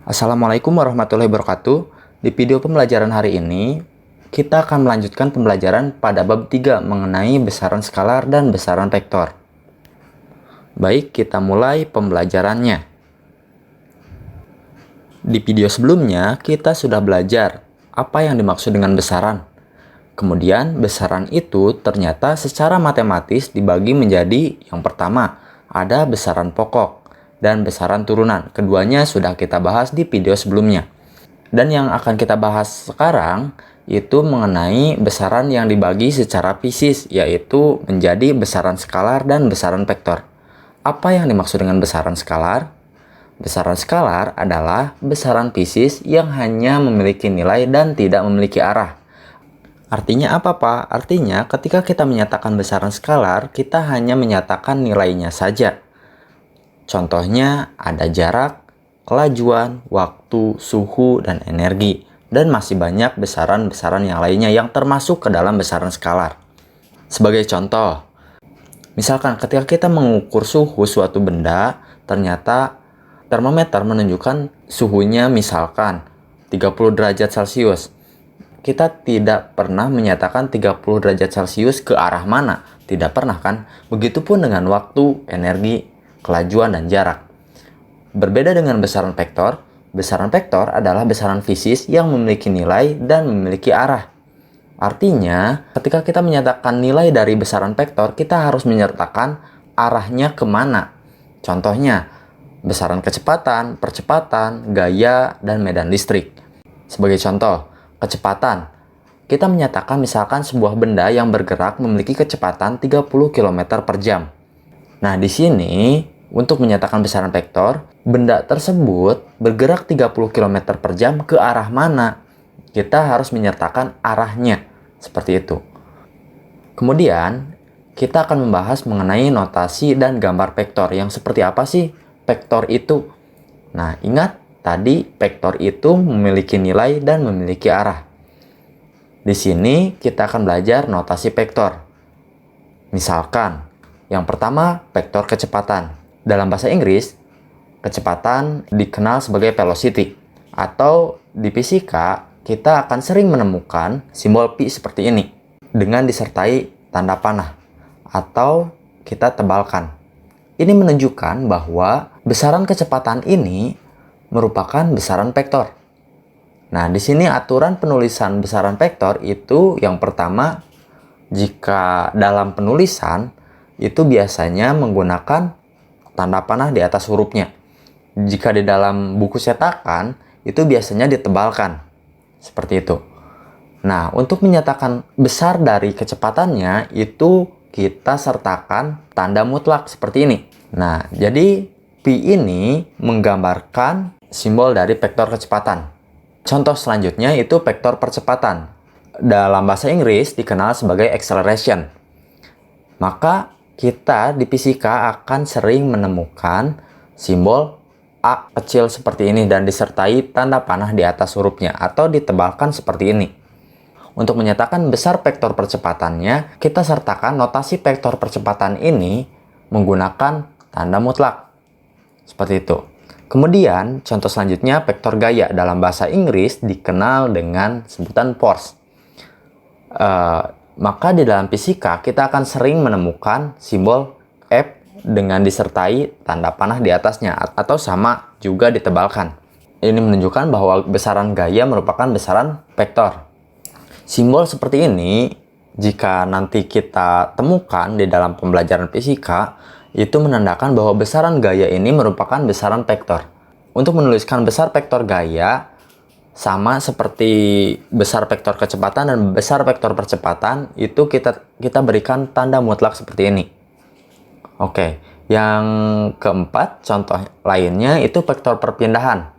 Assalamualaikum warahmatullahi wabarakatuh. Di video pembelajaran hari ini, kita akan melanjutkan pembelajaran pada bab 3 mengenai besaran skalar dan besaran vektor. Baik, kita mulai pembelajarannya. Di video sebelumnya, kita sudah belajar apa yang dimaksud dengan besaran. Kemudian, besaran itu ternyata secara matematis dibagi menjadi yang pertama, ada besaran pokok dan besaran turunan. Keduanya sudah kita bahas di video sebelumnya. Dan yang akan kita bahas sekarang itu mengenai besaran yang dibagi secara fisis, yaitu menjadi besaran skalar dan besaran vektor. Apa yang dimaksud dengan besaran skalar? Besaran skalar adalah besaran fisis yang hanya memiliki nilai dan tidak memiliki arah. Artinya apa, Pak? Artinya ketika kita menyatakan besaran skalar, kita hanya menyatakan nilainya saja. Contohnya ada jarak, kelajuan, waktu, suhu, dan energi. Dan masih banyak besaran-besaran yang lainnya yang termasuk ke dalam besaran skalar. Sebagai contoh, misalkan ketika kita mengukur suhu suatu benda, ternyata termometer menunjukkan suhunya misalkan 30 derajat Celcius. Kita tidak pernah menyatakan 30 derajat Celcius ke arah mana. Tidak pernah kan? Begitupun dengan waktu, energi, kelajuan, dan jarak. Berbeda dengan besaran vektor adalah besaran fisis yang memiliki nilai dan memiliki arah. Artinya, ketika kita menyatakan nilai dari besaran vektor, kita harus menyertakan arahnya kemana. Contohnya, besaran kecepatan, percepatan, gaya, dan medan listrik. Sebagai contoh, kecepatan. Kita menyatakan misalkan sebuah benda yang bergerak memiliki kecepatan 30 km per jam. Nah, di sini untuk menyatakan besaran vektor, benda tersebut bergerak 30 km per jam ke arah mana? Kita harus menyertakan arahnya. Seperti itu. Kemudian, kita akan membahas mengenai notasi dan gambar vektor. Yang seperti apa sih vektor itu? Nah, ingat tadi vektor itu memiliki nilai dan memiliki arah. Di sini kita akan belajar notasi vektor. Misalkan, yang pertama vektor kecepatan. Dalam bahasa Inggris, kecepatan dikenal sebagai velocity. Atau di fisika, kita akan sering menemukan simbol pi seperti ini dengan disertai tanda panah atau kita tebalkan. Ini menunjukkan bahwa besaran kecepatan ini merupakan besaran vektor. Nah, di sini aturan penulisan besaran vektor itu yang pertama, jika dalam penulisan itu biasanya menggunakan tanda panah di atas hurufnya. Jika di dalam buku cetakan, itu biasanya ditebalkan. Seperti itu. Nah, untuk menyatakan besar dari kecepatannya, itu kita sertakan tanda mutlak seperti ini. Nah, jadi pi ini menggambarkan simbol dari vektor kecepatan. Contoh selanjutnya itu vektor percepatan. Dalam bahasa Inggris dikenal sebagai acceleration. Maka kita di fisika akan sering menemukan simbol A kecil seperti ini dan disertai tanda panah di atas hurufnya atau ditebalkan seperti ini. Untuk menyatakan besar vektor percepatannya, kita sertakan notasi vektor percepatan ini menggunakan tanda mutlak. Seperti itu. Kemudian, contoh selanjutnya vektor gaya dalam bahasa Inggris dikenal dengan sebutan force. Maka di dalam fisika kita akan sering menemukan simbol F dengan disertai tanda panah di atasnya atau sama juga ditebalkan. Ini menunjukkan bahwa besaran gaya merupakan besaran vektor. Simbol seperti ini jika nanti kita temukan di dalam pembelajaran fisika itu menandakan bahwa besaran gaya ini merupakan besaran vektor. Untuk menuliskan besar vektor gaya sama seperti besar vektor kecepatan dan besar vektor percepatan itu kita berikan tanda mutlak seperti ini. Oke, yang keempat contoh lainnya itu vektor perpindahan.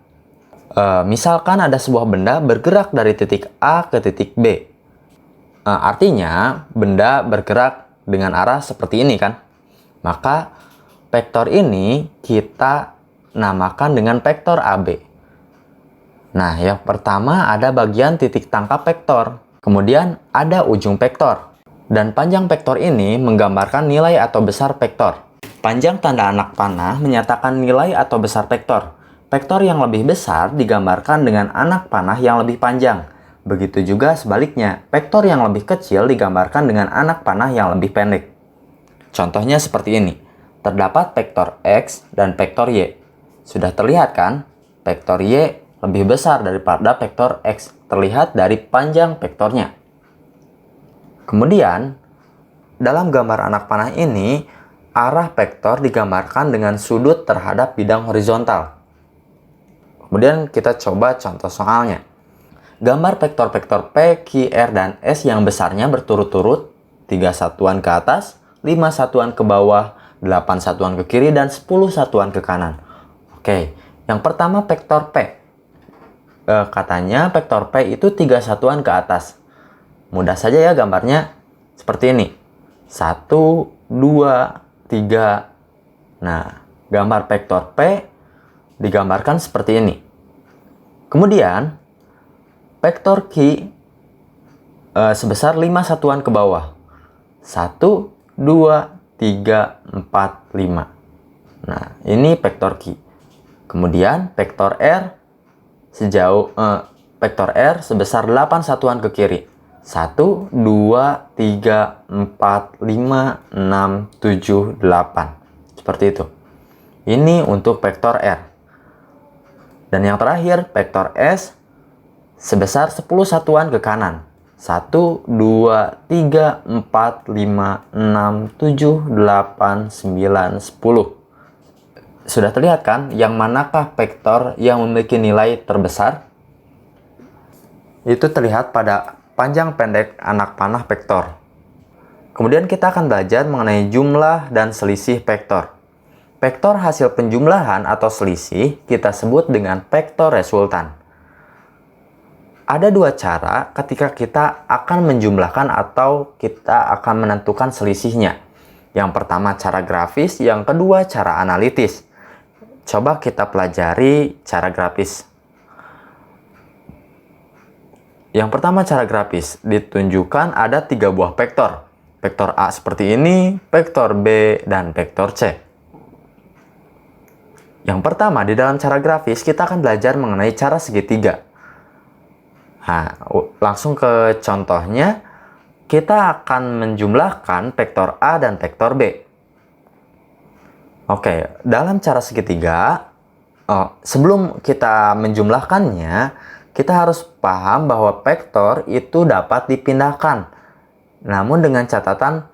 Misalkan ada sebuah benda bergerak dari titik A ke titik B. Artinya benda bergerak dengan arah seperti ini kan. Maka vektor ini kita namakan dengan vektor AB. Nah, yang pertama ada bagian titik tangkap vektor. Kemudian ada ujung vektor. Dan panjang vektor ini menggambarkan nilai atau besar vektor. Panjang tanda anak panah menyatakan nilai atau besar vektor. Vektor yang lebih besar digambarkan dengan anak panah yang lebih panjang. Begitu juga sebaliknya, vektor yang lebih kecil digambarkan dengan anak panah yang lebih pendek. Contohnya seperti ini. Terdapat vektor X dan vektor Y. Sudah terlihat kan? Vektor Y lebih besar daripada vektor X. Terlihat dari panjang vektornya. Kemudian, dalam gambar anak panah ini, arah vektor digambarkan dengan sudut terhadap bidang horizontal. Kemudian kita coba contoh soalnya. Gambar vektor-vektor P, Q, R, dan S yang besarnya berturut-turut 3 satuan ke atas, 5 satuan ke bawah, 8 satuan ke kiri, dan 10 satuan ke kanan. Oke, yang pertama vektor P. Katanya vektor P itu 3 satuan ke atas. Mudah saja ya gambarnya seperti ini. 1, 2, 3. Nah, gambar vektor P digambarkan seperti ini. Kemudian, vektor Q sebesar 5 satuan ke bawah. 1, 2, 3, 4, 5. Nah, ini vektor Q. Kemudian, vektor R vektor R sebesar 8 satuan ke kiri. 1, 2, 3, 4, 5, 6, 7, 8. Seperti itu. Ini untuk vektor R. Dan yang terakhir, vektor S sebesar 10 satuan ke kanan. 1, 2, 3, 4, 5, 6, 7, 8, 9, 10. Sudah terlihat kan yang manakah vektor yang memiliki nilai terbesar? Itu terlihat pada panjang pendek anak panah vektor. Kemudian kita akan belajar mengenai jumlah dan selisih vektor. Vektor hasil penjumlahan atau selisih kita sebut dengan vektor resultan. Ada dua cara ketika kita akan menjumlahkan atau kita akan menentukan selisihnya. Yang pertama cara grafis, yang kedua cara analitis. Coba kita pelajari cara grafis. Yang pertama cara grafis, ditunjukkan ada 3 buah vektor. Vektor A seperti ini, vektor B, dan vektor C. Yang pertama, di dalam cara grafis, kita akan belajar mengenai cara segitiga. Nah, langsung ke contohnya, kita akan menjumlahkan vektor A dan vektor B. Oke, dalam cara segitiga, sebelum kita menjumlahkannya, kita harus paham bahwa vektor itu dapat dipindahkan. Namun dengan catatan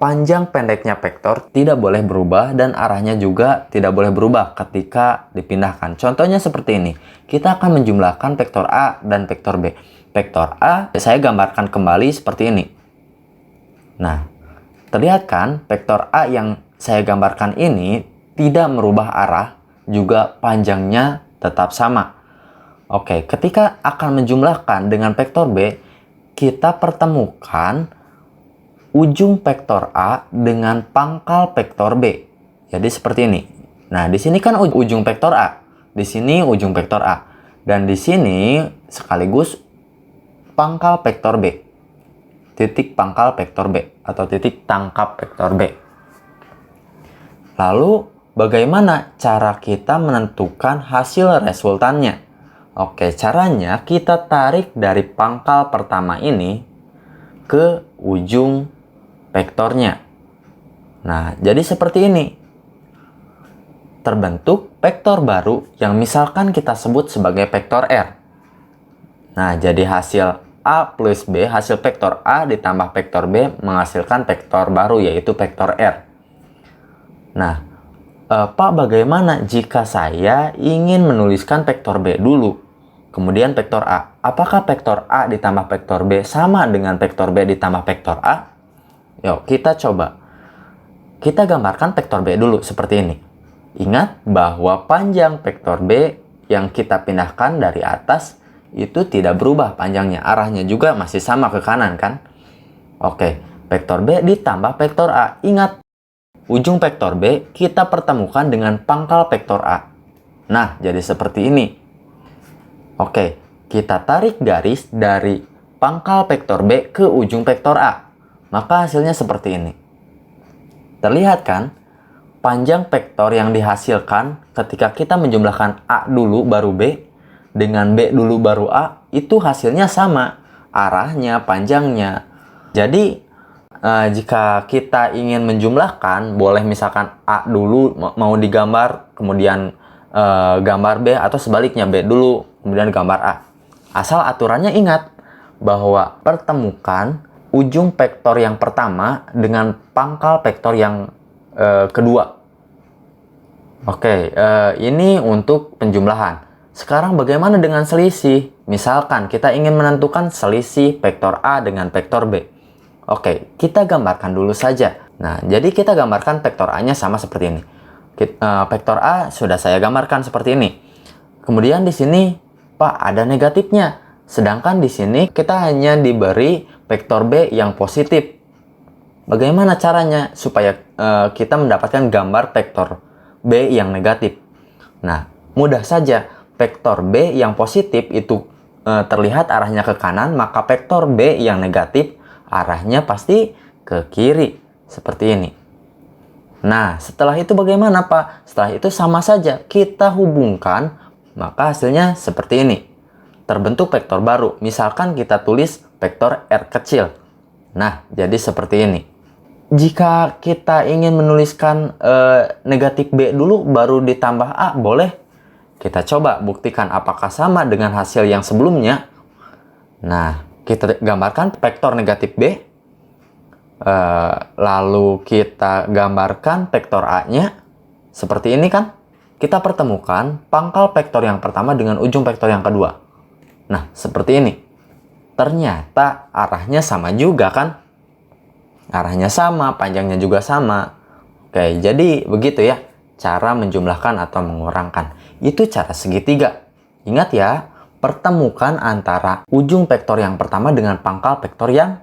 panjang pendeknya vektor tidak boleh berubah dan arahnya juga tidak boleh berubah ketika dipindahkan. Contohnya seperti ini. Kita akan menjumlahkan vektor A dan vektor B. Vektor A saya gambarkan kembali seperti ini. Nah, terlihat kan vektor A yang saya gambarkan ini tidak merubah arah, juga panjangnya tetap sama. Oke, ketika akan menjumlahkan dengan vektor B, kita pertemukan ujung vektor A dengan pangkal vektor B. Jadi seperti ini. Nah, di sini kan ujung vektor A. Di sini ujung vektor A. Dan di sini sekaligus pangkal vektor B. Titik pangkal vektor B atau titik tangkap vektor B. Lalu, bagaimana cara kita menentukan hasil resultannya? Oke, caranya kita tarik dari pangkal pertama ini ke ujung vektornya. Nah, jadi seperti ini. Terbentuk vektor baru yang misalkan kita sebut sebagai vektor R. Nah, jadi hasil A plus B, hasil vektor A ditambah vektor B menghasilkan vektor baru yaitu vektor R. Nah, Pak, bagaimana jika saya ingin menuliskan vektor B dulu, kemudian vektor A? Apakah vektor A ditambah vektor B sama dengan vektor B ditambah vektor A? Yuk, kita coba. Kita gambarkan vektor B dulu seperti ini. Ingat bahwa panjang vektor B yang kita pindahkan dari atas itu tidak berubah panjangnya. Arahnya juga masih sama ke kanan kan? Oke, vektor B ditambah vektor A. Ingat, ujung vektor B kita pertemukan dengan pangkal vektor A. Nah, jadi seperti ini. Oke, kita tarik garis dari pangkal vektor B ke ujung vektor A. Maka hasilnya seperti ini. Terlihat kan? panjang vektor yang dihasilkan ketika kita menjumlahkan A dulu baru B dengan B dulu baru A, itu hasilnya sama, arahnya, panjangnya. Jadi jika kita ingin menjumlahkan, boleh misalkan A dulu mau digambar, kemudian gambar B, atau sebaliknya B dulu, kemudian gambar A. Asal aturannya ingat bahwa pertemukan ujung vektor yang pertama dengan pangkal vektor yang kedua. Oke, ini untuk penjumlahan. Sekarang bagaimana dengan selisih? Misalkan kita ingin menentukan selisih vektor A dengan vektor B. Oke, kita gambarkan dulu saja. Nah, jadi kita gambarkan vektor A-nya sama seperti ini. Vektor A sudah saya gambarkan seperti ini. Kemudian di sini, Pak, ada negatifnya. Sedangkan di sini kita hanya diberi vektor B yang positif. Bagaimana caranya supaya kita mendapatkan gambar vektor B yang negatif? Nah, mudah saja. Vektor B yang positif itu terlihat arahnya ke kanan, maka vektor B yang negatif arahnya pasti ke kiri. Seperti ini. Nah, setelah itu bagaimana, Pak? Setelah itu sama saja. Kita hubungkan, maka hasilnya seperti ini. Terbentuk vektor baru. Misalkan kita tulis vektor R kecil. Nah, jadi seperti ini. Jika kita ingin menuliskan negatif B dulu baru ditambah A, boleh. Kita coba buktikan apakah sama dengan hasil yang sebelumnya. Nah, kita gambarkan vektor negatif B. Lalu kita gambarkan vektor A-nya. Seperti ini kan? Kita pertemukan pangkal vektor yang pertama dengan ujung vektor yang kedua. Nah, seperti ini. Ternyata arahnya sama juga kan? Arahnya sama, panjangnya juga sama. Oke, jadi begitu ya cara menjumlahkan atau mengurangkan. Itu cara segitiga. Ingat ya, pertemukan antara ujung vektor yang pertama dengan pangkal vektor yang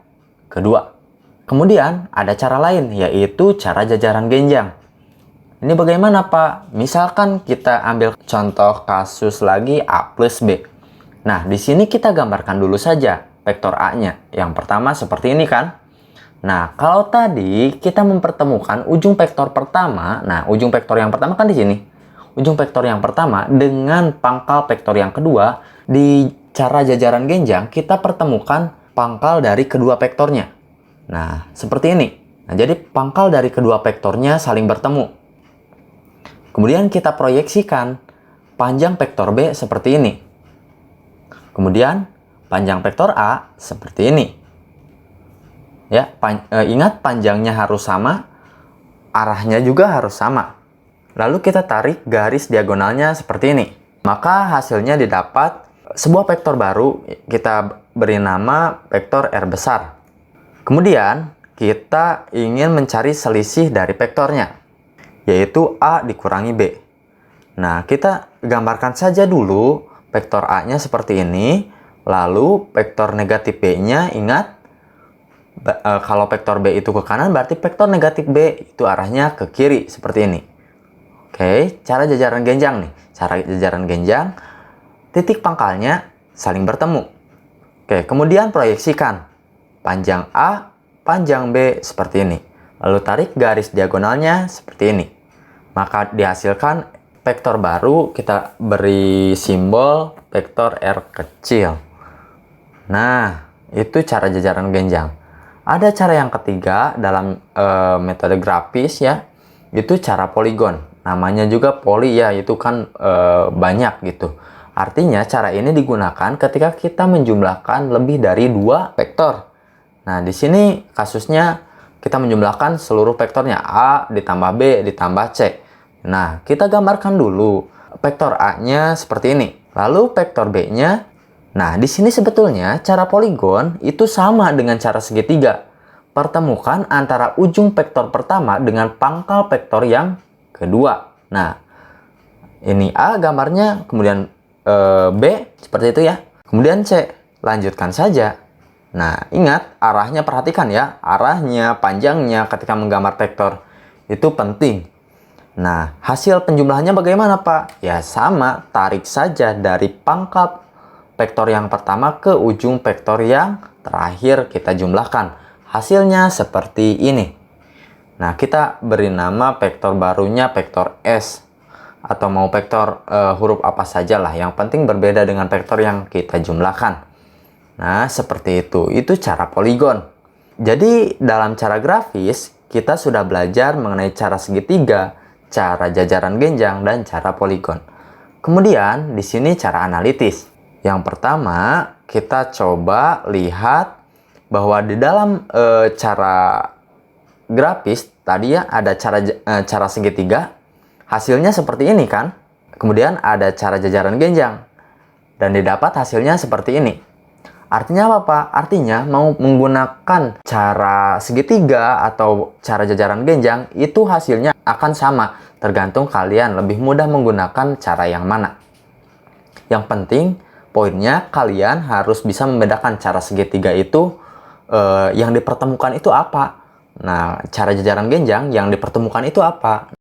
kedua. Kemudian ada cara lain, yaitu cara jajaran genjang. Ini bagaimana, Pak? Misalkan kita ambil contoh kasus lagi A plus B. Nah, di sini kita gambarkan dulu saja vektor A-nya. Yang pertama seperti ini kan? Nah, kalau tadi kita mempertemukan ujung vektor pertama, nah ujung vektor yang pertama kan di sini. Ujung vektor yang pertama dengan pangkal vektor yang kedua, di cara jajaran genjang kita pertemukan pangkal dari kedua vektornya. Nah, seperti ini. Nah, jadi pangkal dari kedua vektornya saling bertemu. Kemudian kita proyeksikan panjang vektor B seperti ini. Kemudian panjang vektor A seperti ini. Ya, ingat panjangnya harus sama, arahnya juga harus sama. Lalu kita tarik garis diagonalnya seperti ini. Maka hasilnya didapat sebuah vektor baru, kita beri nama vektor R besar. Kemudian kita ingin mencari selisih dari vektornya, yaitu A dikurangi B. Nah, kita gambarkan saja dulu vektor A-nya seperti ini. Lalu vektor negatif B-nya, ingat, kalau vektor B itu ke kanan, berarti vektor negatif B itu arahnya ke kiri, seperti ini. Oke, cara jajaran genjang nih. Cara jajaran genjang, titik pangkalnya saling bertemu. Oke, kemudian proyeksikan panjang A, panjang B seperti ini. Lalu tarik garis diagonalnya seperti ini. Maka dihasilkan vektor baru, kita beri simbol vektor R kecil. Nah, itu cara jajaran genjang. Ada cara yang ketiga dalam metode grafis ya, itu cara poligon. Namanya juga poli ya, itu kan banyak gitu. Artinya cara ini digunakan ketika kita menjumlahkan lebih dari 2 vektor. Nah, di sini kasusnya kita menjumlahkan seluruh vektornya A ditambah B ditambah C. Nah, kita gambarkan dulu vektor A-nya seperti ini. Lalu vektor B-nya. Nah, di sini sebetulnya cara poligon itu sama dengan cara segitiga. Pertemukan antara ujung vektor pertama dengan pangkal vektor yang kedua. Nah, ini A gambarnya, kemudian B seperti itu ya. Kemudian C, lanjutkan saja. Nah, ingat arahnya, perhatikan ya. Arahnya, panjangnya ketika menggambar vektor itu penting. Nah, hasil penjumlahannya bagaimana, Pak? Ya sama, tarik saja dari pangkal vektor yang pertama ke ujung vektor yang terakhir kita jumlahkan. Hasilnya seperti ini. Nah, kita beri nama vektor barunya vektor S. Atau mau vektor huruf apa saja lah. Yang penting berbeda dengan vektor yang kita jumlahkan. Nah, seperti itu. Itu cara poligon. Jadi, dalam cara grafis, kita sudah belajar mengenai cara segitiga, cara jajaran genjang, dan cara poligon. Kemudian, di sini cara analitis. Yang pertama, kita coba lihat bahwa di dalam cara grafis tadi ya ada cara segitiga, hasilnya seperti ini kan. Kemudian ada cara jajaran genjang dan didapat hasilnya seperti ini. Artinya apa, Pak? Artinya mau menggunakan cara segitiga atau cara jajaran genjang itu hasilnya akan sama, tergantung kalian lebih mudah menggunakan cara yang mana. Yang penting poinnya kalian harus bisa membedakan cara segitiga itu yang dipertemukan itu apa. Nah, cara jajaran genjang yang dipertemukan itu apa?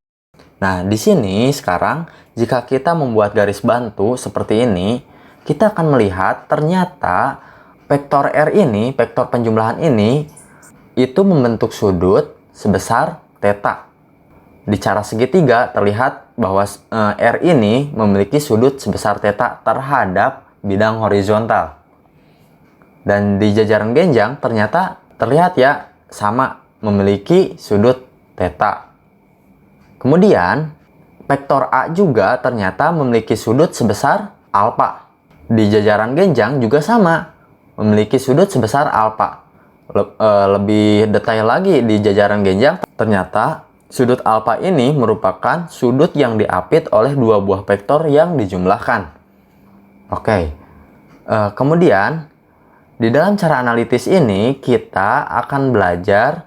Nah, di sini sekarang jika kita membuat garis bantu seperti ini, kita akan melihat ternyata vektor R ini, vektor penjumlahan ini, itu membentuk sudut sebesar theta. Di cara segitiga terlihat bahwa R ini memiliki sudut sebesar theta terhadap bidang horizontal. Dan di jajaran genjang ternyata terlihat ya sama memiliki sudut theta. Kemudian vektor A juga ternyata memiliki sudut sebesar alfa. Di jajaran genjang juga sama memiliki sudut sebesar alfa. Lebih detail lagi di jajaran genjang ternyata sudut alfa ini merupakan sudut yang diapit oleh dua buah vektor yang dijumlahkan. Oke. Kemudian di dalam cara analitis ini kita akan belajar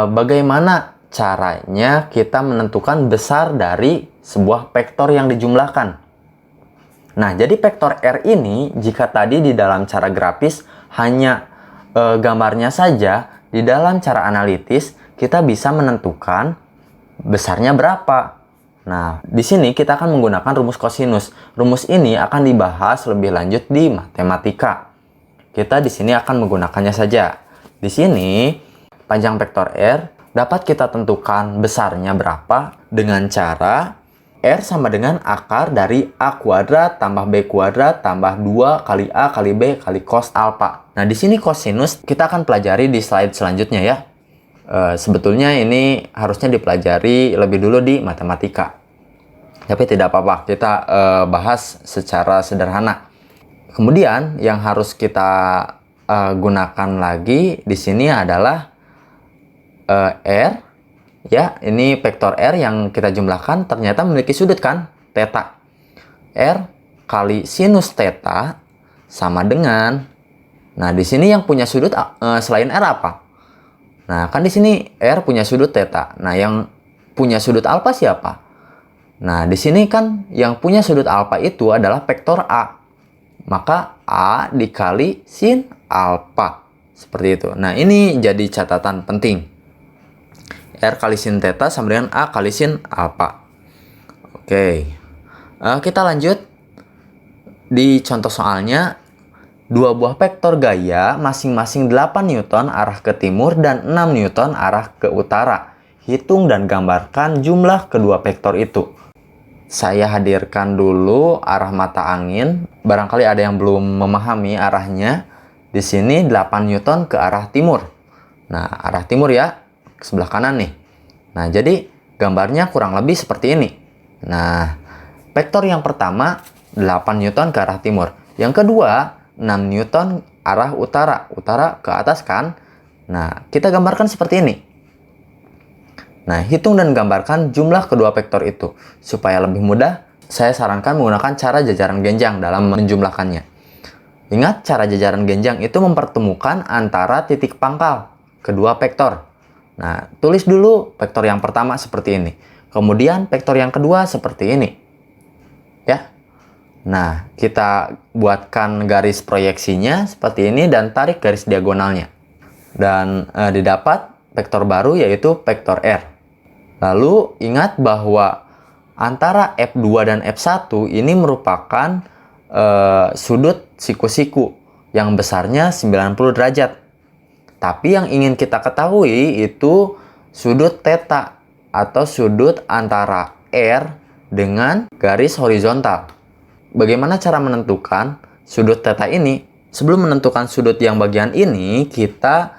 bagaimana caranya kita menentukan besar dari sebuah vektor yang dijumlahkan. Nah, jadi vektor R ini jika tadi di dalam cara grafis hanya gambarnya saja, di dalam cara analitis kita bisa menentukan besarnya berapa. Nah, di sini kita akan menggunakan rumus kosinus. Rumus ini akan dibahas lebih lanjut di matematika. Kita di sini akan menggunakannya saja. Di sini, panjang vektor R dapat kita tentukan besarnya berapa dengan cara R sama dengan akar dari A kuadrat tambah B kuadrat tambah 2 kali A kali B kali cos alfa. Nah, di sini kosinus kita akan pelajari di slide selanjutnya ya. Sebetulnya ini harusnya dipelajari lebih dulu di matematika. Tapi tidak apa-apa, kita bahas secara sederhana. Kemudian yang harus kita gunakan lagi di sini adalah R, ya, ini vektor R yang kita jumlahkan ternyata memiliki sudut kan, theta. R kali sinus theta sama dengan, nah di sini yang punya sudut selain R apa? Nah kan di sini R punya sudut theta. Nah yang punya sudut alfa siapa? Nah di sini kan yang punya sudut alfa itu adalah vektor A. Maka A dikali sin alfa. Seperti itu. Nah, ini jadi catatan penting. R kali sin theta sama dengan A kali sin alfa. Oke. Kita lanjut. Di contoh soalnya, dua buah vektor gaya masing-masing 8 Newton arah ke timur dan 6 Newton arah ke utara. Hitung dan gambarkan jumlah kedua vektor itu. Saya hadirkan dulu arah mata angin. Barangkali ada yang belum memahami arahnya. Di sini 8 Newton ke arah timur. Nah, arah timur ya, ke sebelah kanan nih. Nah, jadi gambarnya kurang lebih seperti ini. Nah, vektor yang pertama 8 Newton ke arah timur. Yang kedua 6 Newton arah utara. Utara ke atas kan? Nah, kita gambarkan seperti ini. Nah, hitung dan gambarkan jumlah kedua vektor itu. Supaya lebih mudah, saya sarankan menggunakan cara jajaran genjang dalam menjumlahkannya. Ingat, cara jajaran genjang itu mempertemukan antara titik pangkal kedua vektor. Nah, tulis dulu vektor yang pertama seperti ini. Kemudian vektor yang kedua seperti ini. Ya. Nah, kita buatkan garis proyeksinya seperti ini dan tarik garis diagonalnya. Dan didapat vektor baru yaitu vektor R. Lalu ingat bahwa antara F2 dan F1 ini merupakan sudut siku-siku yang besarnya 90 derajat. Tapi yang ingin kita ketahui itu sudut theta atau sudut antara R dengan garis horizontal. Bagaimana cara menentukan sudut theta ini? Sebelum menentukan sudut yang bagian ini, kita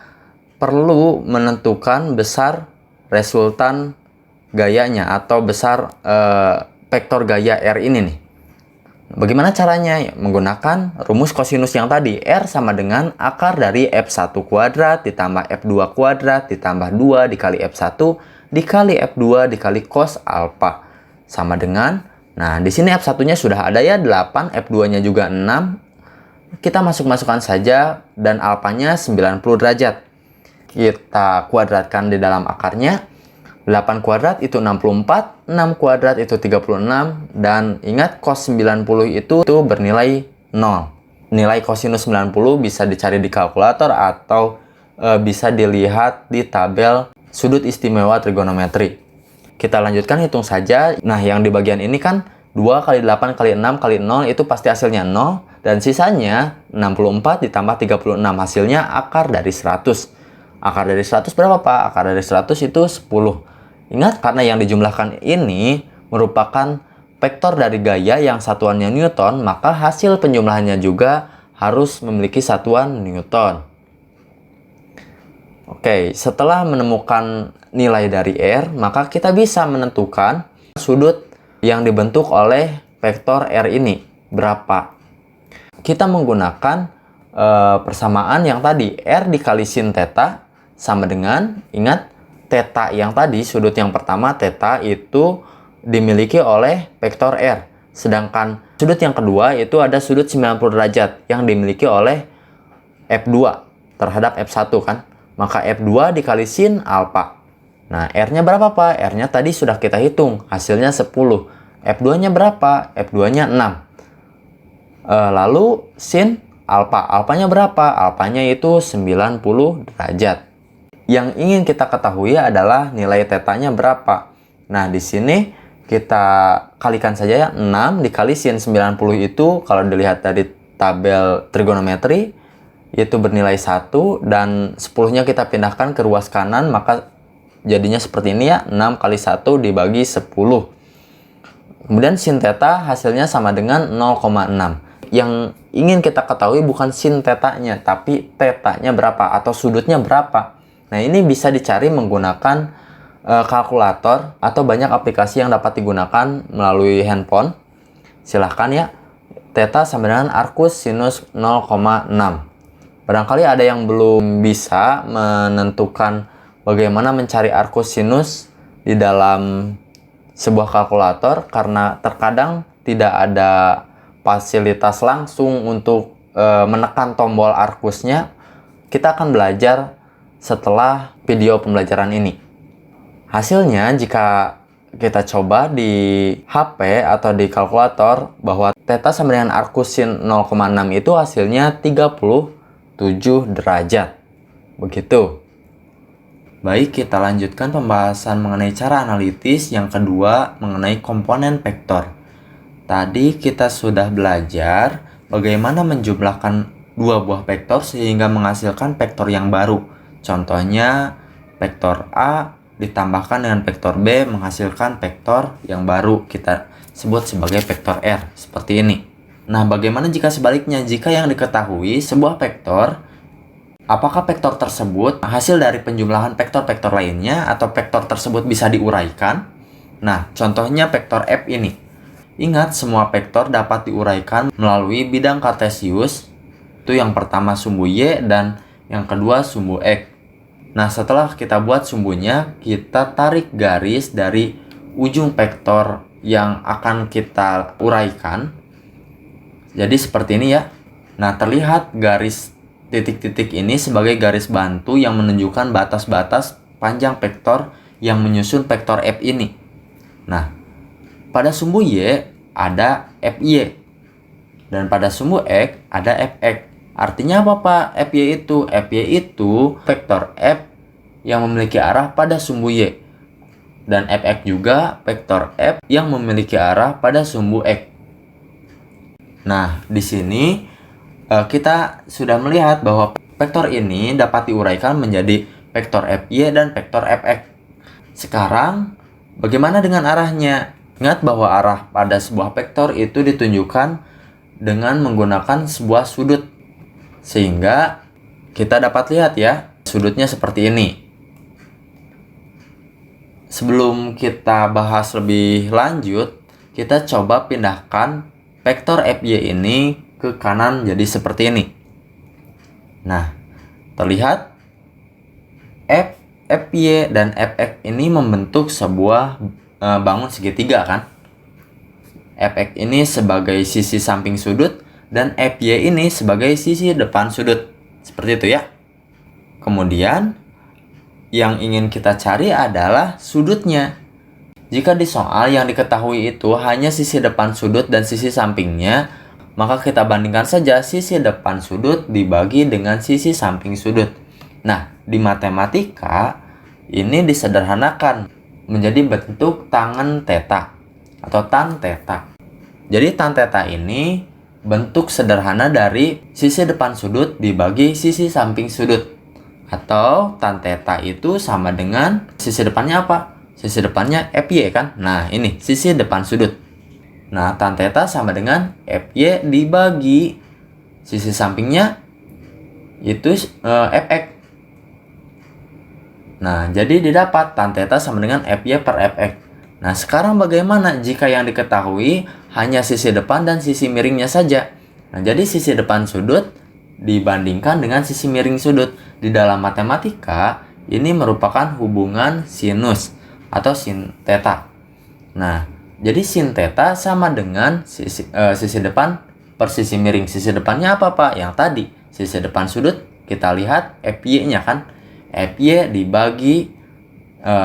perlu menentukan besar resultan gayanya atau besar vektor gaya R ini nih. Bagaimana caranya? Menggunakan rumus kosinus yang tadi. R sama dengan akar dari F1 kuadrat ditambah F2 kuadrat ditambah 2 dikali F1 dikali F2 dikali cos alpha. Sama dengan, nah di sini F1-nya sudah ada ya 8, F2-nya juga 6. Kita masukkan saja dan alfanya 90 derajat. Kita kuadratkan di dalam akarnya. 8 kuadrat itu 64, 6 kuadrat itu 36, dan ingat cos 90 itu bernilai 0. Nilai kosinus 90 bisa dicari di kalkulator atau bisa dilihat di tabel sudut istimewa trigonometri. Kita lanjutkan hitung saja. Nah, yang di bagian ini kan 2 kali 8 kali 6 kali 0 itu pasti hasilnya 0, dan sisanya 64 ditambah 36, hasilnya akar dari 100. Akar dari 100 berapa, Pak? Akar dari 100 itu 10. Ingat, karena yang dijumlahkan ini merupakan vektor dari gaya yang satuannya Newton, maka hasil penjumlahannya juga harus memiliki satuan Newton. Oke, setelah menemukan nilai dari R, maka kita bisa menentukan sudut yang dibentuk oleh vektor R ini berapa. Kita menggunakan persamaan yang tadi, R dikali sin theta sama dengan, ingat, theta yang tadi, sudut yang pertama theta itu dimiliki oleh vektor R. Sedangkan sudut yang kedua itu ada sudut 90 derajat yang dimiliki oleh F2 terhadap F1 kan. Maka F2 dikali sin alpha. Nah, R-nya berapa, Pak? R-nya tadi sudah kita hitung, hasilnya 10. F2-nya berapa? F2-nya 6. Lalu sin alpha. Alpanya berapa? Alpanya itu 90 derajat. Yang ingin kita ketahui adalah nilai tetanya berapa. Nah, di sini kita kalikan saja ya. 6 dikali sin 90 itu kalau dilihat dari tabel trigonometri itu bernilai 1, dan 10-nya kita pindahkan ke ruas kanan, maka jadinya seperti ini ya. 6 kali 1 dibagi 10. Kemudian sin theta hasilnya sama dengan 0,6. Yang ingin kita ketahui bukan sin tetanya, tapi tetanya berapa atau sudutnya berapa. Nah, ini bisa dicari menggunakan kalkulator atau banyak aplikasi yang dapat digunakan melalui handphone. Silahkan ya. Theta sama dengan arcus sinus 0,6. Barangkali ada yang belum bisa menentukan bagaimana mencari arcus sinus di dalam sebuah kalkulator karena terkadang tidak ada fasilitas langsung untuk menekan tombol arcusnya. Kita akan belajar setelah video pembelajaran ini. Hasilnya, jika kita coba di HP atau di kalkulator bahwa theta sama dengan arcus sin 0,6 itu hasilnya 37 derajat. Begitu. Baik, kita lanjutkan pembahasan mengenai cara analitis yang kedua mengenai komponen vektor. Tadi kita sudah belajar bagaimana menjumlahkan dua buah vektor sehingga menghasilkan vektor yang baru. Contohnya, vektor A ditambahkan dengan vektor B menghasilkan vektor yang baru, kita sebut sebagai vektor R, seperti ini. Nah, bagaimana jika sebaliknya? Jika yang diketahui sebuah vektor, apakah vektor tersebut hasil dari penjumlahan vektor-vektor lainnya atau vektor tersebut bisa diuraikan? Nah, contohnya vektor F ini. Ingat, semua vektor dapat diuraikan melalui bidang kartesius. Itu yang pertama sumbu Y dan yang kedua sumbu X. Nah, setelah kita buat sumbunya, kita tarik garis dari ujung vektor yang akan kita uraikan. Jadi seperti ini ya. Nah, terlihat garis titik-titik ini sebagai garis bantu yang menunjukkan batas-batas panjang vektor yang menyusun vektor F ini. Nah, pada sumbu Y ada FY dan pada sumbu X ada FX. Artinya apa, Pak? FY itu vektor F yang memiliki arah pada sumbu Y. Dan FX juga vektor F yang memiliki arah pada sumbu X. Nah, di sini kita sudah melihat bahwa vektor ini dapat diuraikan menjadi vektor FY dan vektor FX. Sekarang, bagaimana dengan arahnya? Ingat bahwa arah pada sebuah vektor itu ditunjukkan dengan menggunakan sebuah sudut. Sehingga kita dapat lihat ya, sudutnya seperti ini. Sebelum kita bahas lebih lanjut, kita coba pindahkan vektor FY ini ke kanan jadi seperti ini. Nah, terlihat FY dan FX ini membentuk sebuah bangun segitiga kan. FX ini sebagai sisi samping sudut dan FY ini sebagai sisi depan sudut. Seperti itu ya. Kemudian yang ingin kita cari adalah sudutnya. Jika di soal yang diketahui itu hanya sisi depan sudut dan sisi sampingnya, maka kita bandingkan saja sisi depan sudut dibagi dengan sisi samping sudut. Nah, di matematika ini disederhanakan menjadi bentuk tangen theta atau tan theta. Jadi tan theta ini bentuk sederhana dari sisi depan sudut dibagi sisi samping sudut. Atau tan theta itu sama dengan sisi depannya apa? Sisi depannya FY kan? Nah, ini sisi depan sudut. Nah, tan theta sama dengan FY dibagi sisi sampingnya itu FX. Nah, jadi didapat tan theta sama dengan FY per FX. Nah, sekarang bagaimana jika yang diketahui hanya sisi depan dan sisi miringnya saja? Nah, jadi sisi depan sudut dibandingkan dengan sisi miring sudut. Di dalam matematika, ini merupakan hubungan sinus atau sin theta. Nah, jadi sin theta sama dengan sisi depan per sisi miring. Sisi depannya apa, Pak? Yang tadi, sisi depan sudut, kita lihat FY-nya kan? FY dibagi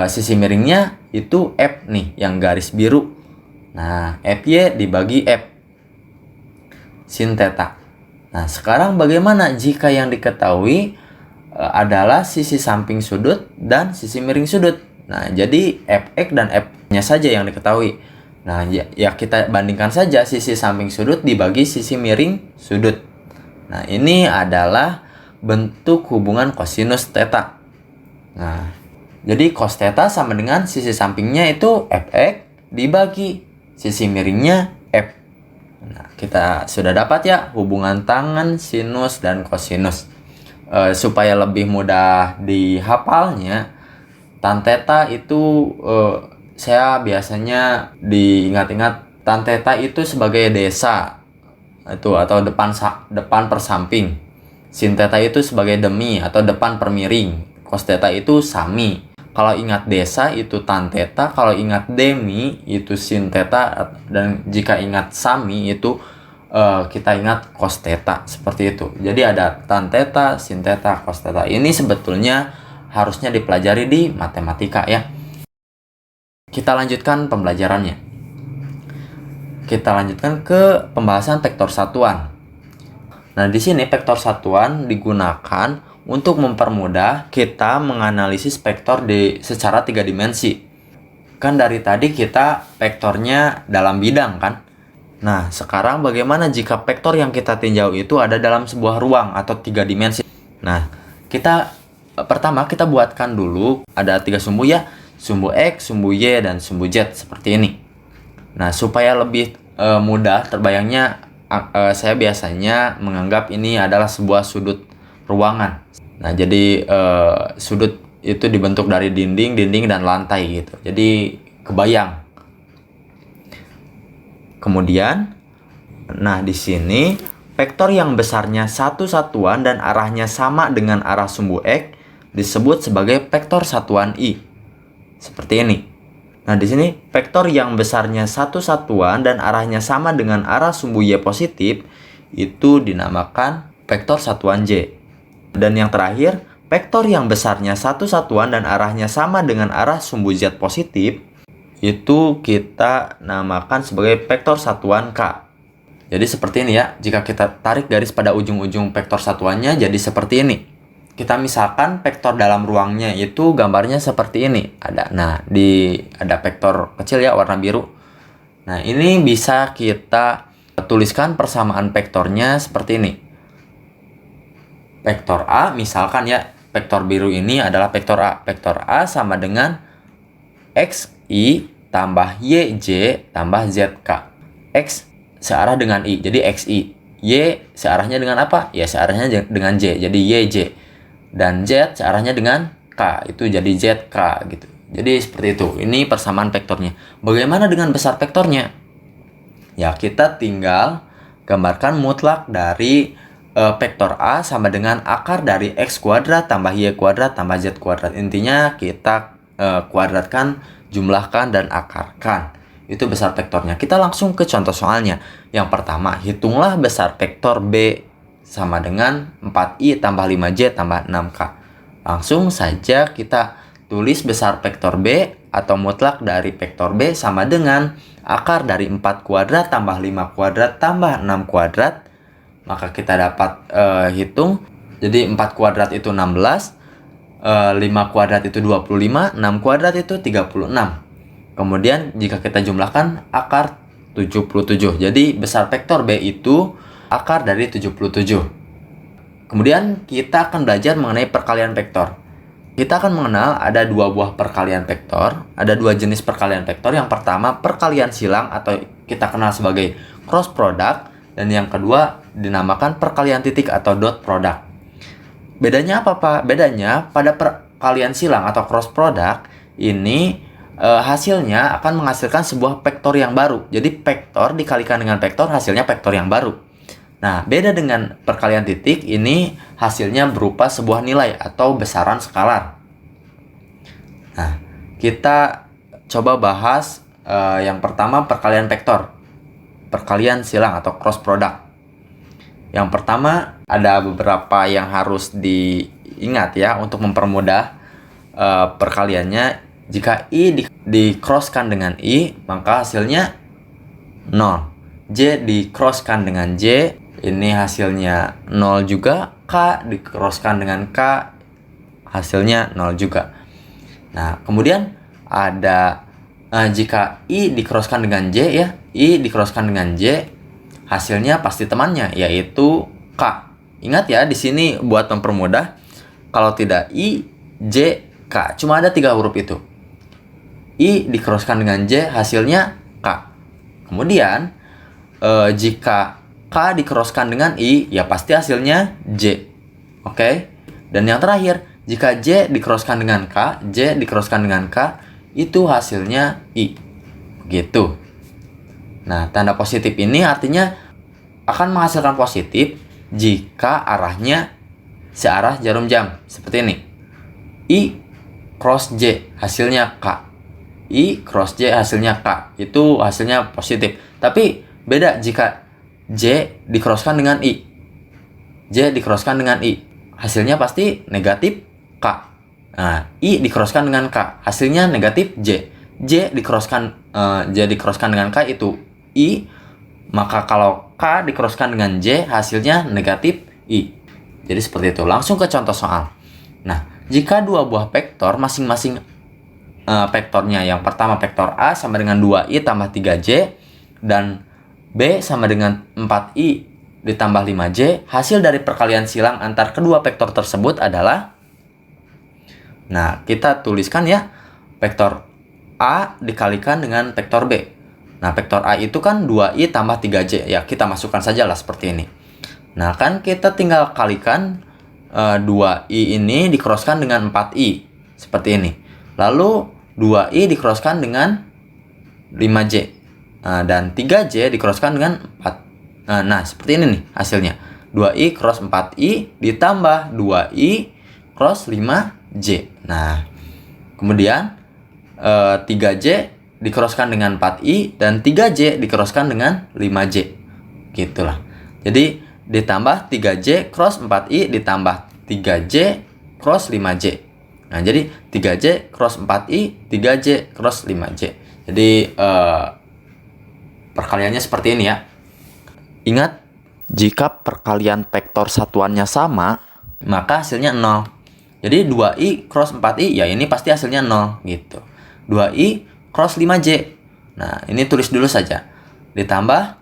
sisi miringnya itu F nih, yang garis biru. Nah, FY dibagi F sin theta. Nah, sekarang bagaimana jika yang diketahui adalah sisi samping sudut dan sisi miring sudut? Nah, jadi Fx dan F-nya saja yang diketahui. Nah, ya kita bandingkan saja sisi samping sudut dibagi sisi miring sudut. Nah, ini adalah bentuk hubungan kosinus theta. Nah, jadi cos theta sama dengan sisi sampingnya itu Fx dibagi sisi miringnya F. Nah, kita sudah dapat ya hubungan tangen sinus dan kosinus. Supaya lebih mudah dihafalnya, tan theta itu saya biasanya diingat-ingat tan theta itu sebagai desa itu atau depan per samping. Sin theta itu sebagai demi atau depan per miring. Cos theta itu sami. Kalau ingat desa itu tan theta, kalau ingat demi itu sin theta, dan jika ingat sami itu kita ingat cos theta, seperti itu. Jadi ada tan theta, sin theta, cos theta. Ini sebetulnya harusnya dipelajari di matematika ya. Kita lanjutkan pembelajarannya. Kita lanjutkan ke pembahasan vektor satuan. Nah, di sini vektor satuan digunakan untuk mempermudah kita menganalisis vektor secara 3 dimensi. Kan dari tadi kita vektornya dalam bidang kan? Nah, sekarang bagaimana jika vektor yang kita tinjau itu ada dalam sebuah ruang atau 3 dimensi? Nah, pertama kita buatkan dulu ada 3 sumbu ya, sumbu X, sumbu Y, dan sumbu Z seperti ini. Nah, supaya lebih mudah terbayangnya, saya biasanya menganggap ini adalah sebuah sudut ruangan. Nah, jadi sudut itu dibentuk dari dinding, dan lantai gitu. Jadi kebayang. Kemudian, nah di sini vektor yang besarnya satu satuan dan arahnya sama dengan arah sumbu X disebut sebagai vektor satuan I. Seperti ini. Nah, di sini vektor yang besarnya satu satuan dan arahnya sama dengan arah sumbu Y positif itu dinamakan vektor satuan J. Dan yang terakhir, vektor yang besarnya satu satuan dan arahnya sama dengan arah sumbu Z positif itu kita namakan sebagai vektor satuan K. Jadi seperti ini ya, jika kita tarik garis pada ujung-ujung vektor satuannya jadi seperti ini. Kita misalkan vektor dalam ruangnya itu gambarnya seperti ini. Ada vektor kecil ya warna biru. Nah, ini bisa kita tuliskan persamaan vektornya seperti ini. Vektor A misalkan ya, vektor biru ini adalah vektor A. Vektor A sama dengan XI tambah YJ tambah ZK. X searah dengan I, jadi XI. Y searahnya dengan apa? Ya searahnya dengan J, jadi YJ. Dan Z searahnya dengan K, itu jadi ZK gitu. Jadi seperti itu. Ini persamaan vektornya. Bagaimana dengan besar vektornya? Ya, kita tinggal gambarkan mutlak dari vektor A sama dengan akar dari X kuadrat tambah Y kuadrat tambah Z kuadrat. Intinya kita kuadratkan, jumlahkan, dan akarkan. Itu besar vektornya. Kita langsung ke contoh soalnya. Yang pertama, hitunglah besar vektor B sama dengan 4I tambah 5J tambah 6K. Langsung saja kita tulis besar vektor B atau mutlak dari vektor B sama dengan akar dari 4 kuadrat tambah 5 kuadrat tambah 6 kuadrat. Maka kita dapat hitung. Jadi 4 kuadrat itu 16, 5 kuadrat itu 25, 6 kuadrat itu 36. Kemudian jika kita jumlahkan akar 77. Jadi besar vektor B itu akar dari 77. Kemudian kita akan belajar mengenai perkalian vektor. Kita akan mengenal ada dua buah perkalian vektor, ada dua jenis perkalian vektor. Yang pertama perkalian silang atau kita kenal sebagai cross product, dan yang kedua dinamakan perkalian titik atau dot product. Bedanya apa, Pak? Bedanya pada perkalian silang atau cross product ini hasilnya akan menghasilkan sebuah vektor yang baru. Jadi vektor dikalikan dengan vektor, hasilnya vektor yang baru. Nah, beda dengan perkalian titik, ini hasilnya berupa sebuah nilai atau besaran skalar. Nah, kita coba bahas yang pertama perkalian vektor, perkalian silang atau cross product. Yang pertama ada beberapa yang harus diingat ya untuk mempermudah perkaliannya. Jika I di-crosskan dengan I, maka hasilnya 0. J di-crosskan dengan J, ini hasilnya 0 juga. K di-crosskan dengan K, hasilnya 0 juga. Nah, kemudian ada jika I di-crosskan dengan J ya, I di-crosskan dengan J, hasilnya pasti temannya, yaitu K. Ingat ya, di sini buat mempermudah, kalau tidak I, J, K. Cuma ada 3 huruf itu. I di-crosskan dengan J, hasilnya K. Kemudian, jika K di-crosskan dengan I, ya pasti hasilnya J. Oke? Dan yang terakhir, jika J di-crosskan dengan K, J di-crosskan dengan K, itu hasilnya I. Begitu. Nah, tanda positif ini artinya akan menghasilkan positif jika arahnya searah jarum jam. Seperti ini. I cross J, hasilnya K. I cross J, hasilnya K. Itu hasilnya positif. Tapi beda jika J di-crosskan dengan I. J di-crosskan dengan I, hasilnya pasti negatif K. Nah, I di-crosskan dengan K, hasilnya negatif J. J di-crosskan dengan K itu I, maka kalau K di-crosskan dengan J, hasilnya negatif I. Jadi seperti itu. Langsung ke contoh soal. Nah, jika dua buah vektor masing-masing vektornya, yang pertama vektor A sama dengan 2I tambah 3J dan B sama dengan 4I ditambah 5J, hasil dari perkalian silang antar kedua vektor tersebut adalah, nah kita tuliskan ya, vektor A dikalikan dengan vektor B. Nah, vektor A itu kan 2I tambah 3J, ya kita masukkan saja lah seperti ini. Nah, kan kita tinggal kalikan 2I ini di-crosskan dengan 4I seperti ini. Lalu 2I di-crosskan dengan 5J. Dan 3J di-crosskan dengan 4. Nah, seperti ini nih hasilnya. 2I cross 4I ditambah 2I cross 5J. Nah, kemudian 3J di-crosskan dengan 4I dan 3J di-crosskan dengan 5J. Gitulah. Jadi ditambah 3J cross 4I ditambah 3J cross 5J. Nah, jadi 3J cross 4I, 3J cross 5J. Jadi perkaliannya seperti ini ya. Ingat, jika perkalian vektor satuannya sama, maka hasilnya 0. Jadi 2I cross 4I, ya ini pasti hasilnya 0 gitu. 2I cross 5J. Nah, ini tulis dulu saja. Ditambah,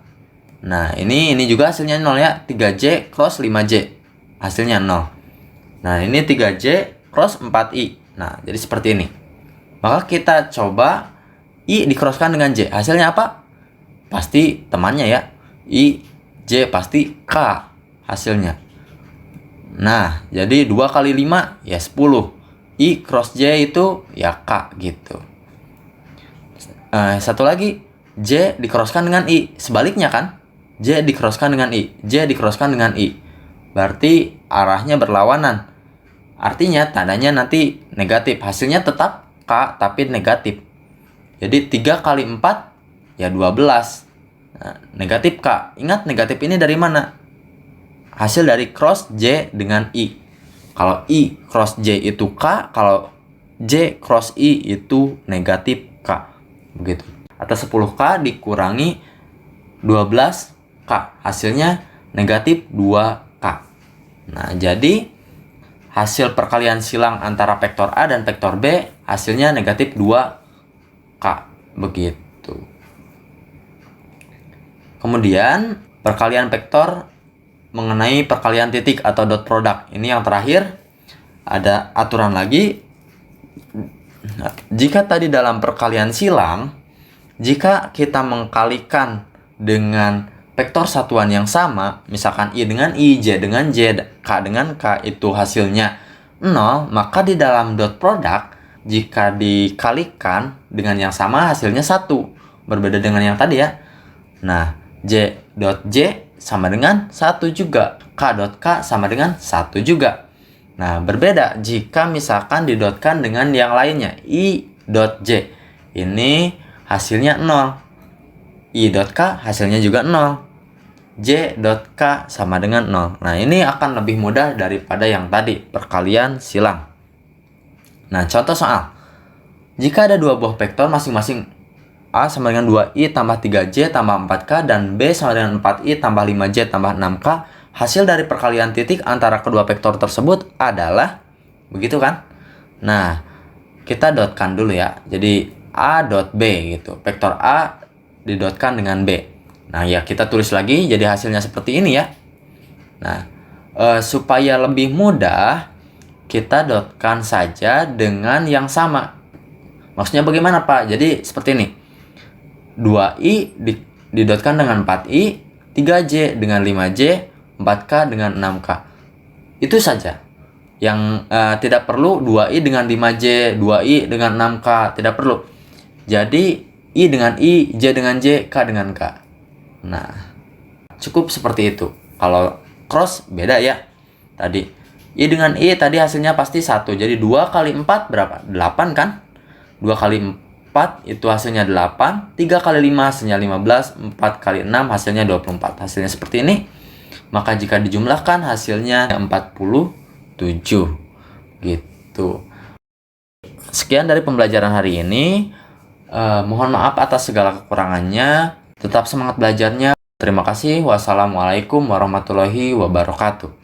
nah ini juga hasilnya 0 ya. 3J cross 5J. Hasilnya 0. Nah, ini 3J cross 4I. Nah, jadi seperti ini. Maka kita coba I di-crosskan dengan J. Hasilnya apa? Pasti temannya ya. I, J pasti K hasilnya. Nah, jadi 2 kali 5 ya 10. I cross J itu ya K gitu. Satu lagi, J di-crosskan dengan I. Sebaliknya kan? J di-crosskan dengan I. J di-crosskan dengan I. Berarti arahnya berlawanan. Artinya tandanya nanti negatif. Hasilnya tetap K tapi negatif. Jadi 3 kali 4 ya 12. Nah, negatif K. Ingat negatif ini dari mana? Hasil dari cross J dengan I. Kalau I cross J itu K, kalau J cross I itu negatif K. Begitu. Atau 10K dikurangi 12K. Hasilnya negatif 2K. Nah, jadi hasil perkalian silang antara vektor A dan vektor B hasilnya negatif 2K. Begitu. Kemudian perkalian vektor mengenai perkalian titik atau dot product. Ini yang terakhir. Ada aturan lagi. Jika tadi dalam perkalian silang, jika kita mengkalikan dengan vektor satuan yang sama, misalkan I dengan I, J dengan J, K dengan K, itu hasilnya 0, maka di dalam dot product, jika dikalikan dengan yang sama hasilnya 1. Berbeda dengan yang tadi ya. Nah, J dot J sama dengan 1 juga. K dot K sama dengan 1 juga. Nah, berbeda jika misalkan didotkan dengan yang lainnya. I dot J. Ini hasilnya 0. I dot K hasilnya juga 0. J dot K sama dengan 0. Nah, ini akan lebih mudah daripada yang tadi, perkalian silang. Nah, contoh soal. Jika ada dua buah vektor masing-masing A sama dengan 2I tambah 3J tambah 4K dan B sama dengan 4I tambah 5J tambah 6K, hasil dari perkalian titik antara kedua vektor tersebut adalah, begitu kan? Nah, kita dotkan dulu ya. Jadi A dot B gitu. Vektor A didotkan dengan B. Nah, ya kita tulis lagi jadi hasilnya seperti ini ya. Nah, supaya lebih mudah, kita dotkan saja dengan yang sama. Maksudnya bagaimana, Pak? Jadi seperti ini. 2I didotkan dengan 4I, 3J dengan 5J, 4K dengan 6K. Itu saja. Yang tidak perlu 2I dengan 5J, 2I dengan 6K, tidak perlu. Jadi I dengan I, J dengan J, K dengan K. Nah, cukup seperti itu. Kalau cross beda ya. Tadi I dengan I tadi hasilnya pasti 1. Jadi 2 kali 4 berapa? 8 kan? 2 kali 4 itu hasilnya 8. 3 kali 5 hasilnya 15. 4 kali 6 hasilnya 24. Hasilnya seperti ini. Maka jika dijumlahkan hasilnya 47. Gitu. Sekian dari pembelajaran hari ini. Mohon maaf atas segala kekurangannya. Tetap semangat belajarnya. Terima kasih. Wassalamualaikum warahmatullahi wabarakatuh.